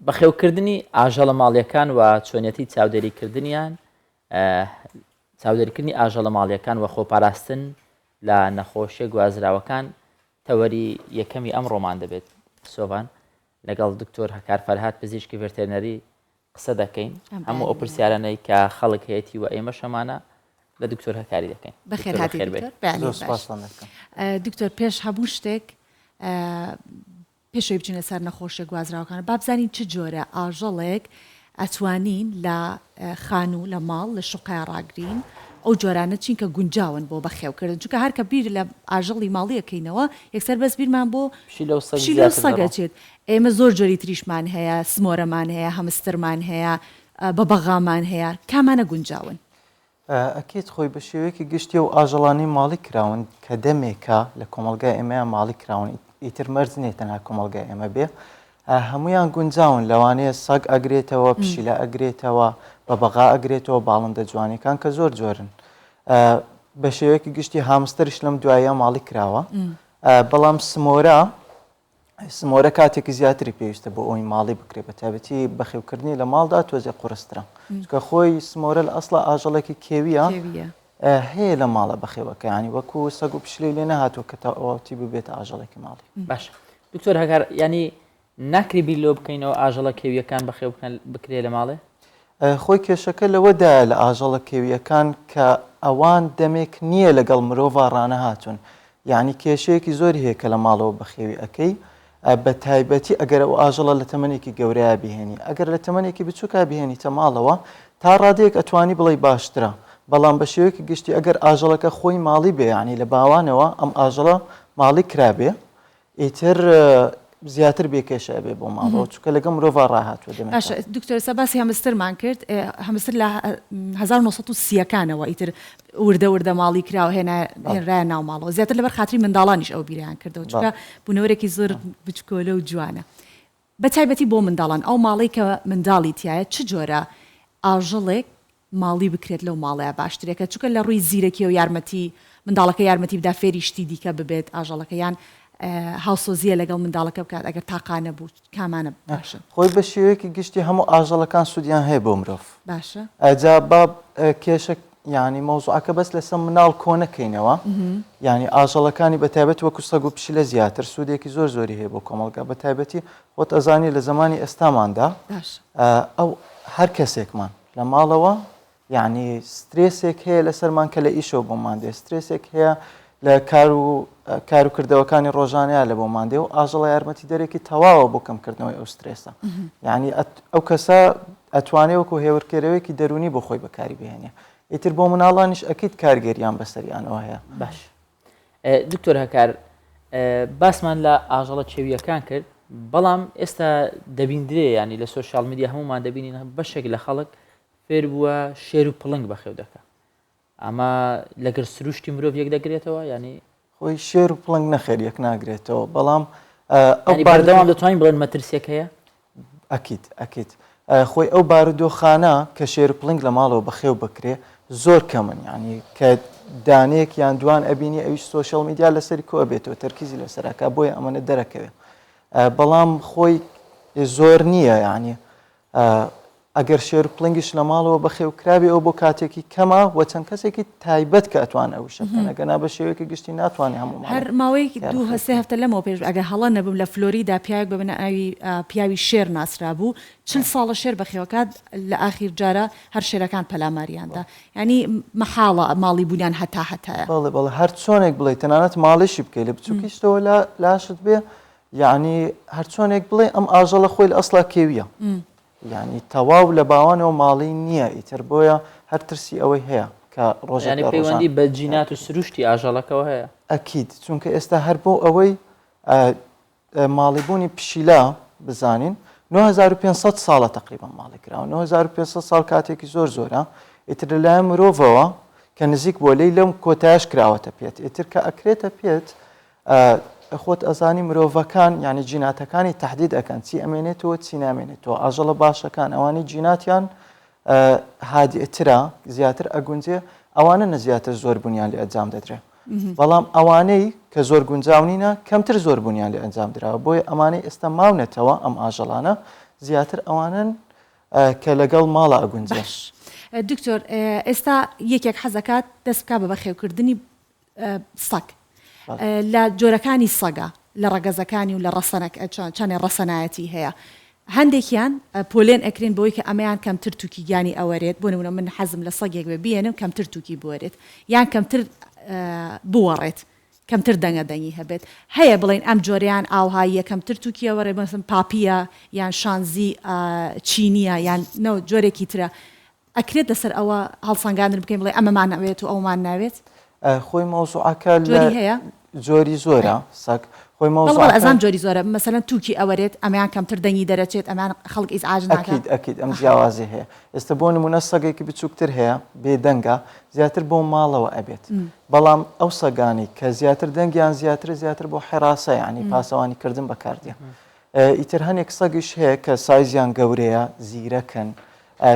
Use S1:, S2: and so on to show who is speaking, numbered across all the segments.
S1: بەخێوکردنی ئاژەڵە ماڵیەکان و چۆنیەتی چاودێریکردنیان چاودێریکردنی ئاژەڵە ماڵیەکان و خۆپاراستن لە نەخۆشیە گوازراوەکان تەوەری یەکەمی ئەمڕۆمان دەبێت. سۆڤان لەگەڵ دکتۆر هەکار فەرهاد پزیشکی ڤێتێرنەری قسە دەکەین هەموو ئەو پرسیارانەی کە خەڵک هەیەی و ئێمە شەمانە لە دکتۆر هەکاری دەکەین.
S2: بەخێر هاتی دکتۆر پێش هەموو شتێک پێشەوەی بچینە سەر نەخۆشیە گوازراوەکان با بزانین چ جۆرە ئاژەڵێک ئەتوانین لە خان و لە ماڵ لە شوقای ڕاگرین ئەو جۆرانە چینکە گونجاون بۆ بەخێوکردن چونکە هەر کە بیر لە ئاژەڵی ماڵیەکەینەوە یەکسەر بەس بیرمان بۆ پشی لەو سەگەچێت. ئێمە زۆر جۆری تریشمان هەیە، سمۆرەمان هەیە، هەمسترمان هەیە، بەبەغامان هەیە، کامانە گونجاون.
S3: ئەکێت خۆی بە شێوەیەکی گشتی و ئاژەڵانی ماڵی کراون کە دەمێکە لە کۆمەلگای ئێمەیان ماڵی کراون ئیتر مەرج نێت تەنها کۆمەلگای ئێمە بێ هەمویان گونجاون لەوانەیە سەگ ئەگرێتەوە، پشیلە ئەگرێتەوە، بەبەغا ئەگرێتەوە، باڵندە جوانەکان کە زۆر جۆرن. بە شێوەیەکی گشتی هامستەریش لەم دوایە ماڵی کراوە. بەڵام سمۆرە کاتێکی زیاتری پێویستە بۆ ئەوی ماڵی بکرێت بە تایبەتی بەخێوکردنی لە ماڵدا تۆزێ قورسترە چکە خۆی سمۆرە لە ئەسڵە ئاژەڵێکی کێویە هەیە لە ماڵە بەخێوەکە ینی وەکو سەگ و پشلی لێ نەهاتوە کە تاواتی ببێت ئاژەڵێکی ماڵی.
S1: باش دکتۆر هەکار ینی ناکری بیر لۆ بکەینەوە ئاژەڵە کێویەکان بەخێو بکرێ لە ماڵێ؟
S3: خۆی کێشەکە لەوەدایە لە ئاژەڵە کێویەکان کە ئەوان دەمێک نییە لەگەڵ مرۆڤ ڕانە هاتوون یعنی کێشەیەکی زۆری هەیە کە لە ماڵەوە بەخێوی ئەەکەی بە تایبەتی ئەگەر ئەو ئاژەڵە لە تەمەنێکی گەورەیە بهێنی ئەگەر لە تەمەنێکی بچووکە بهێنیتە ماڵەوە تا ڕادەیەک ئەتوانی بڵێ باشترە بەڵام بە شێوەیەکی گشتی ئەگەر ئاژەڵەکە خۆی ماڵی بێ ینی لە باوانەوە ئەم ئاژەڵە ماڵی کرابێ ئیتر زیاتر بێکێشە بێ بۆ ماڵەوە چونکە لەگە مرۆڤ ڕاهاتوە دەمێت.
S2: دکتۆر سەباسی هەمسترمان کرد هەمستر لە 1930ەکانەوە ئیتر وردە ماڵی کراوە هێنرایە ناو ماڵەوە زیاتر لەبەر خاتری منداڵانیش ئەو بیریان کردەوە چونکە بوونەوەرێکی زۆر بچکۆلە و جوانە. بە تایبەتی بۆ منداڵان ئەو ماڵی کە منداڵی تایە چ جۆرە ئاژەڵێک ماڵی بکرێت لەو ماڵەیە باشترێکە چونکە لە ڕووی زیرەکی و یارمەتی منداڵەکە یارمەتی بدا فێری شتی دیکە ببێت ئاژەڵەکە یان هاوسۆزیە لەگەڵ منداڵەکە بکات ئەگەر تاقانە بوو کامانە باشە.
S3: خۆی بە شێوەیەکی گشتی هەموو ئاژەڵەکان سوودیان هەیە بۆ مرۆڤ
S2: باشە
S3: ئەجا با کێشە ینی مۆزوعەکە بەس لەسەر مناڵ کۆنەکەینەوە ینی ئاژەڵەکانی بە تایبەت وەکو سەگ و پشیلە زیاتر سوودێکی زۆری هەیە بۆ کۆمەڵگا بە تایبەتی خۆت ئەزانی لە زمانی ئێستاماندا ئەو هەر کەسێکمان لە ماڵەوە یعنی سترێسێک هەیە لەسەرمان کە لە ئیشەوە بۆمان دێ سترێسێک هەیە لە کار و کردەوەکانی ڕۆژانەیە لە بۆمان دێ و ئاژەڵە یارمەتی دەرێکی تەواوە بۆ کەمکردنەوەی ئەو سترێسە یعنی ئەو کەسە ئەتوانێت وەکو هێورکێرەوەیکی دەرونی بۆ خۆی بەکاری بهێنێ ئیتر بۆ مناڵانیش ئەکید کارگەریان بەسەریانەوە هەیە.
S1: باش دکتۆر هەکار باسمان لە ئاژەڵە چێویەکان کرد بەڵام ئێستا دەبیندرێ ینی لە سۆشیال میدیا هەمومان دەبینین بەشێک لە خەڵک فێر بووە شێر و پڵنگ بەخێو دەکە ئەمە لەگەر سروشتی مرۆڤ یەک دەگرێتەوە ینی
S3: خۆی شێر و پڵنگ نەخێر یەک ناگرێتەوە بەڵام
S1: بەردەوام دەتوانین بڵێن مەترسیەک هەیە؟
S3: ئەکید خۆی ئەو بارودۆخانە کە شێر و پڵنگ لە ماڵەوە بەخێو بکرێ زۆر کەمن ینی کە دانەیەک یان دوان ئەبینی ئەویش سۆشیال میدیا لەسەری کۆ بێتەوە تەرکیزی لەسەرەکە بۆیە ئەمەنە دەرەکەوێت بەڵام خۆی زۆر نییە ینی ئەگەر شێر و پڵنگیش لە ماڵەوە بەخێوکراوی ئەو بۆ کاتێکی کەمە و چەند کەسێکی تایبەت کە ئەتوان ئەو شەکەن ئەگەنا بە شێوەیەکی گشتی ناتوانێت هەموو
S2: هەر ماوەیەکی 2 هەفتە لەمەوە پێش ئەگەر هەڵە نەبووم لە فلۆریدا پیاوێک ببنە ئاوی پیاوی شێر ناسرا بوو 40 ساڵە شێر بەخێوەکات لە ئاخیر جارە هەر شێرەکان پەلاماریاندا ینی مەحاڵە ماڵی بوونیان هەتایە
S3: بەڵێ هەر چۆنێک بڵێ تەنانەت ماڵیشی بکەیت لە بچووکیشتەوە لاشت بێ یعنی هەر چۆنێک بڵێ ئەم ئاژەڵە خۆی لە ئەسڵا کێویە یعنی تەواو لە باوانەوە ماڵی نییە ئیتر بۆیە هەر ترسی ئەوەی هەیە کە
S1: ڕۆژانی پەیوەندی بە جینات و سروشتی ئاژەڵەکەەوە هەیە
S3: ئەکید چونکە ئێستا هەر بۆ ئەوەی ماڵیبوونی پشیلە بزانین 9500 ساڵە تقریبا ماڵی کراوە 9500 ساڵ کاتێکی زۆرە ئیتر لەلایەن مرۆڤەوە کە نزیک بۆ لەی لەم کۆتایش کراوەتە پێت ئیتر کە ئەکرێتە پێت خۆت ئەزانی مرۆڤەکان ینی جیناتەکانی تهدید ئەەکەن چی ئەمێنێتەوە چی نامێنێتەوە ئاژەڵە باشەکان ئەوانی جیناتیان هادیترە زیاتر ئەگونجێ ئەوانە نەزیاتر زۆر بوونیان لێ ئەنجام دەدرێت بەڵام ئەوانەی کە زۆر گونجاو نینە کەمتر زۆر بوونیان لێ ئەنجام درراوە بۆیە ئەمانەی ئێستا ماونێتەوە ئەم ئاژەڵانە زیاتر ئەوانن کە لەگەڵ ماڵە ئەگونجێ.
S2: باش دکتۆر ئێستا یەکێک حەزەکات دەست بکە بە بەخێوکردنی سەگ لە جۆرەکانی سەگە لە ڕەگەزەکانی و لە چەندێ ڕەسەنایەتی هەیە. هەندێکیان پۆلێن ئەکرێن بۆی کە ئەمەیان کەمتر تووکی گیانی ئەوەرێت بۆ نمونە من حەزم لە سەگێک بە بێنم کەمتر تووکی بوەرێت یان کەمتر بوەڕێت کەمتر دەنگە دەنگی هەبێت هەیە بڵێن ئەم جۆریان ئاوهاییە کەمتر تووکیەوەڕێ بەسم پاپیە یان شانزی چینیە یان جۆرێکی ترە ئەکرێت لەسەر ئەوە هەڵسەنگاندن بکەین بڵێ ئەمەمان ناوێت و ئەومان ناوێت
S3: خۆی مەوزوعەکە
S2: جۆری هەیە
S3: جۆری زۆرە سەگ خۆی
S2: ئەزان جۆری زۆرە مەسەلەن تووکی ئەوەرێت ئەمیان کەمتر دەنگی دەرەچێت ئەمان خەڵک ئیزعاج ناکات
S3: ئەکید ئەم جیاوازی هەیە ئێستا بۆ نمونە سەگێکی بچووکتر هەیە بێدەنگە زیاتر بۆ ماڵەوە ئەبێت بەڵام ئەو سەگانی کە زیاتر دەنگیان زیاتر بۆ حێراسە یعنی پاسەوانی کردن بەکاردێ ئیتر هەنێک سەگیش هەیە کە سایزیان گەورەیە زیرەکەن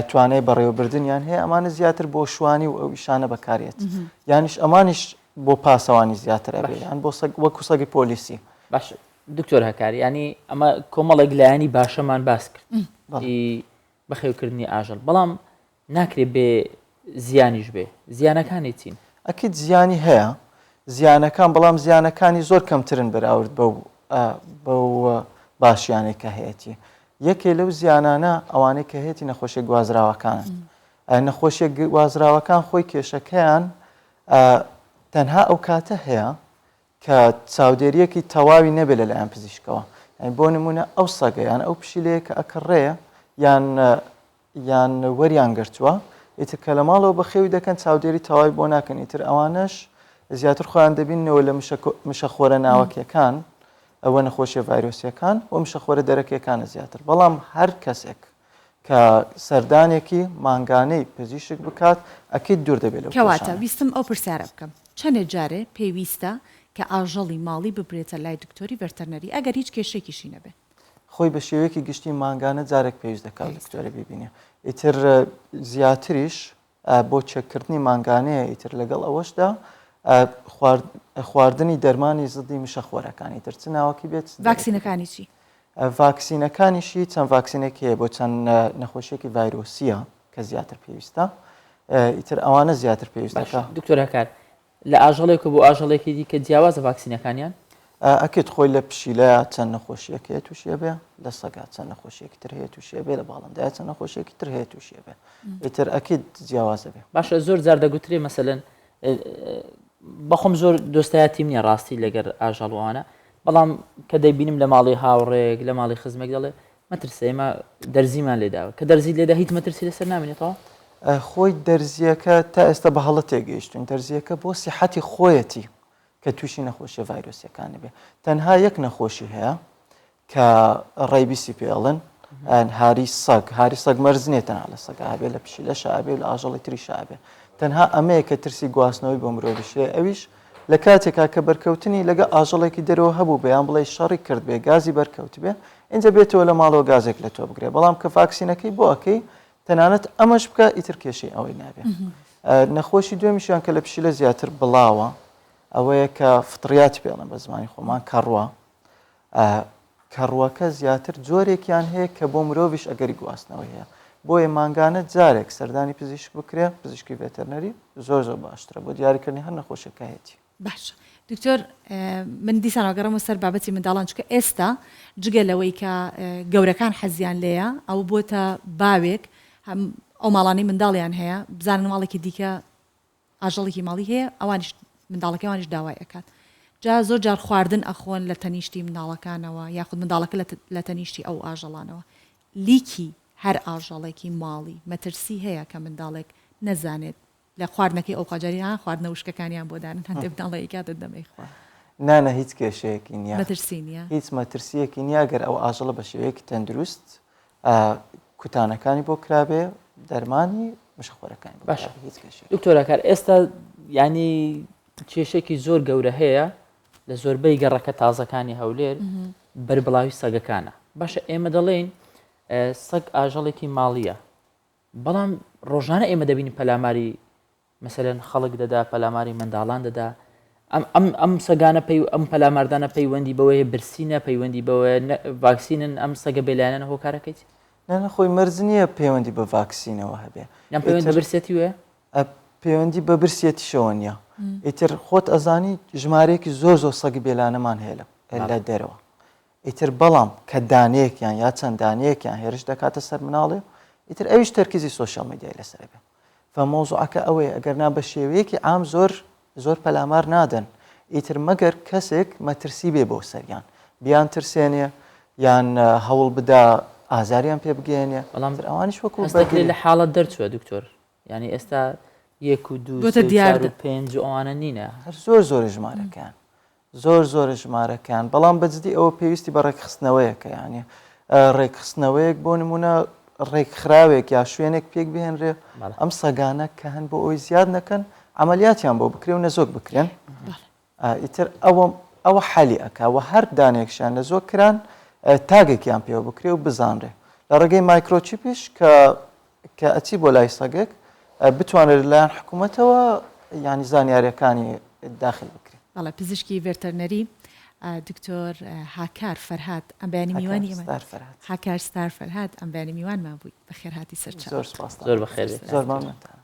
S3: توانای بەڕێوەبردنیان هەیە ئەمانە زیاتر بۆ شوانی و ئەو ئیشانە بەکارێت یانیش ئەمانیش بۆ پاسەوانی زیاتر ئەبێ یان بۆ وەکو سەگی پۆلیسی.
S1: باش دکتۆر هەکاری ینی ئەمە کۆمەڵێک لایانی باشەمان باس کرد بەخێوکردنی ئاژەڵ بەڵام ناکرێت بێ زیانیش بێ زیانەکانی چین
S3: ئەکید زیانی هەیە زیانەکان بەڵام زیانەکانی زۆر کەمترن بەراورد بەو باشیانێکە هەیەی یەکێ لەو زیانانە ئەوانەی کە هەیەی نەخۆشیە گوازراوەکانن نەخۆشیە گوازراوەکان خۆی کێشەکەیان تەنها ئەو کاتە هەیە کە چاودێریەکی تەواوی نەبێت لەلایەن پزیشکەوە بۆ نمونە ئەو سەگەیان ئەو پشیلەیە کە ئەکڕێە یان وەریان گرتووە ئیتر کە لە ماڵەوە بەخێوی دەکەن چاودێری تەواوی بۆ ناکەن ئیتر ئەوانش زیاتر خۆیان دەبینەوە لە مشەخۆرە ناوەکیەکان ئەوە نەخۆشیە ڤایرۆسیەکان و مشەخۆرە دەرەکیەکانە زیاتر بەڵام هەر کەسێک کە سەردانێکی مانگانەی پزیشک بکات ئەکید دوور دەبێت لەو
S2: کەواتە ویستم ئەو پرسیارە بکەم چەندێک جارێ پێویستە کە ئاژەڵی ماڵی ببرێتە لای دکتۆری ڤێتەرنەری ئەگەر هیچ کێشێکیشی نەبێت
S3: خۆی بە شێوەیەکی گشتی مانگانە جارێک پێویست دەکات دکتۆرە ببینێ ئیتر زیاتریش بۆ چەککردنی مانگانەیە ئیتر لەگەڵ ئەوەشدا خواردنی دەرمانی زدی مشەخۆرەکانی تر چ ناوەکی بێت
S2: ڤاکسینەکانی چی
S3: ڤاکسینەکانیشی چەند ڤاکسینێک هەیە بۆ چەند نەخۆشیێکی ڤایرۆسیە کە زیاتر پێویستە ئیتر ئەوانە زیاتر پێویستەکە
S1: دکتۆر هەکار لە ئاژەڵێک بۆ ئاژەڵێکی دیکە جیاوازە ڤاکسینەکانیان
S3: ئەکێت خۆی لە پشیلەیە چەند نەخۆشیەکەیە تووشیە بێ لە سەگا چەند نەخۆشیێکی تر هەیە تووشیە بێ لە باڵندایە چەند نەخۆشیێکی تر هەیە تووشیە بێ ئیتر ئەکید جیاوازە بێ
S1: باشە زۆر جار دەگوترێ مەسەلەن بەخۆم زۆر دۆستایەتی منە ڕاستی لەگەر ئاژەڵوانە بەڵام کە دەیبینم لە ماڵی هاوڕێک لە ماڵی خزمێک دەڵێ مەترسە ئێمە دەرزیمان لێداوە کە دەرزی لێدا هیچ مەترسی لەسەر نامێنێتەوە
S3: خۆی دەرزیەکە تا ئێستا بە هەڵە تێگەیشتون دەرزیەکە بۆ سیحەتی خۆیەتی کە تووشی نەخۆشیە ڤایرۆسیەکانی بێ تەنها یەک نەخۆشی هەیە کە ڕێبیسی پێڵن هاری سەگ مەرزنێتەنها لە سەگا بێ لە پشیلە شابێ لە ئاژەڵی تری شابێ تەنها ئەمەیە کە ترسی گواستنەوەی بۆ مرۆڤشێ ئەویش لە کاتێکا کە بەرکەوتنی لەگە ئاژەڵێکی دەرەوە هەبوو بەیان بڵێ شەڕی کرد بێ گازی بەرکەوت بێ اینجا بێتەوە لە ماڵەوە گازێک لە تۆ بگرێ بەڵام کە ڤاکسینەکەی بۆ ئەەکەی تەنانەت ئەمەش بکە ئیتر کێشەی ئەوەی نابێ نەخۆشی دوێمیشیان کە لە پشیلە زیاتر بڵاوە ئەوەیە کە فتڕیاتی پێڵێن بە زمانی خۆمان کەڕوەکە زیاتر جۆرێکیان هەیە کە بۆ مرۆڤش ئەگەری گواستنەوەی هەیە بۆیە مانگانە جارێک سەردانی پزیشک بکرێ پزیشکی ڤێتەرنەری زۆر باشترە بۆ دیاریکردنی هەر نەخۆشیەکە هەیەی
S2: باش دکتۆر من دیسانەوەگەڕمە سەر بابەتی منداڵان چکە ئێستا جگە لەوەی کە گەورەکان حەزیان لێیە ئەو بۆتە باوێک ئەو ماڵانەی منداڵیان هەیە بزانن ماڵێکی دیکە ئاژەڵێکی ماڵی هەیە ئەوانیش منداڵەکەوانیش داوای ئەکات جا زۆر جار خواردن ئەخۆن لە تەنیشتی منداڵەکانەوە یاخود منداڵەکە لە تەنیشتی ئەو ئاژەڵانەوە لیکی هەر ئاژەڵێکی ماڵی مەترسی هەیە کە منداڵێک نەزانێت لە خواردنەکەی ئەو قاجاریان خواردنە وشکەکانیان بۆ دانن هەندێک منداڵەیەکاتت دەمەی خوا
S3: نانە هیچ کێشەیەکی نییە
S2: مەترسی نییە
S3: هیچ مەترسیەکی نییە گەر ئەو ئاژەڵە بە شێوەیەکی تەندروست کوتانەکانی بۆ کرابێ دەرمانی مشەخۆرەکانی
S1: باش دکتۆرەکار ئێستا ینی کێشێکی زۆر گەورە هەیە لە زۆربەی گەڕەکە تازەکانی هەولێر بەربڵاوی سەگەکانە باشە ئێمە دەڵێن سەگ ئاژەڵێکی ماڵیە بەڵام ڕۆژانە ئێمە دەبینی پەلاماری مەسەلەن خەڵک دەدا پەلاماری منداڵان دەدا ئەم سەگانە ئەم پەلاماردانە پەیوەندی بەوەیە برسینە پەیوەندی بەوە ڤاکسینن ئەم سەگە بێلایەنە هۆکارەکەیت
S3: نەخۆی مەرج نییە پەیوەندی بە ڤاکسینەوە هەبێ
S1: یان پەیوەندی بە برسێتی وێ
S3: پەیوەندی بە برسێتیشەوە نییە ئیتر خۆت ئەزانی ژمارەیەکی زۆر سەگی بێلانەمان هەیە لە دەرەوە ئیتر بەڵام کە دانەیەکیان یا چەند دانەیەکیان هێرش دەکاتە سەر مناڵێ ئیتر ئەویش تەرکیزی سۆشیال میدیای لەسەر بێ فمۆزوعەکە ئەوەیە ئەگەر نا بە شێوەیەکی عام زۆر پەلامار نادەن ئیتر مەگەر کەسێک مەترسی بێ بۆ سەریان بیان ترسێنێ یان هەوڵ بدا ئازاریان پێ بگەێنێ
S1: بەڵام
S3: ئەوانیش وەکو
S1: لە حاڵەت دەرچووە دکتۆر ینی ئێستا 1 و 2 و 5 ئەوانە نینە
S3: زۆر ژمارەکان زۆر ژمارەکان بەڵام بەجددی ئەوە پێویستی بە ڕێکخستنەوەیەکە ینی ڕێکخستنەوەیەک بۆ نمونە ڕێکخراوێک یا شوێنێک پێک بهێنرێ ئەم سەگانە کە هەن بۆ ئەوی زیاد نەکەن ئەمەلیاتیان بۆ بکرێ و نەزۆک بکرێن ئیتر ئەوە حەلی ئەکا و هەر دانێکشان لە زۆر کران تاگێکیان پێوە بکرێ و بزانرێ لە ڕێگەی مایکرۆچیپیش کە ئەچی بۆ لای سەگێک بتوانێت لەلایەن حکوومەتەوە ینی زانیاریەکانی داخل بکرێت.
S2: بەڵێ پزیشکی ڤێرتەرنەری دکتۆر هاکار فەرهاد ئەم بەیانی میوانی هاکار ستار فەرهاد ئەم بەیانی میوانمان بووی بەخێرهاتی سەرچاو
S1: زۆر بەخێر
S3: زۆر مامنێت.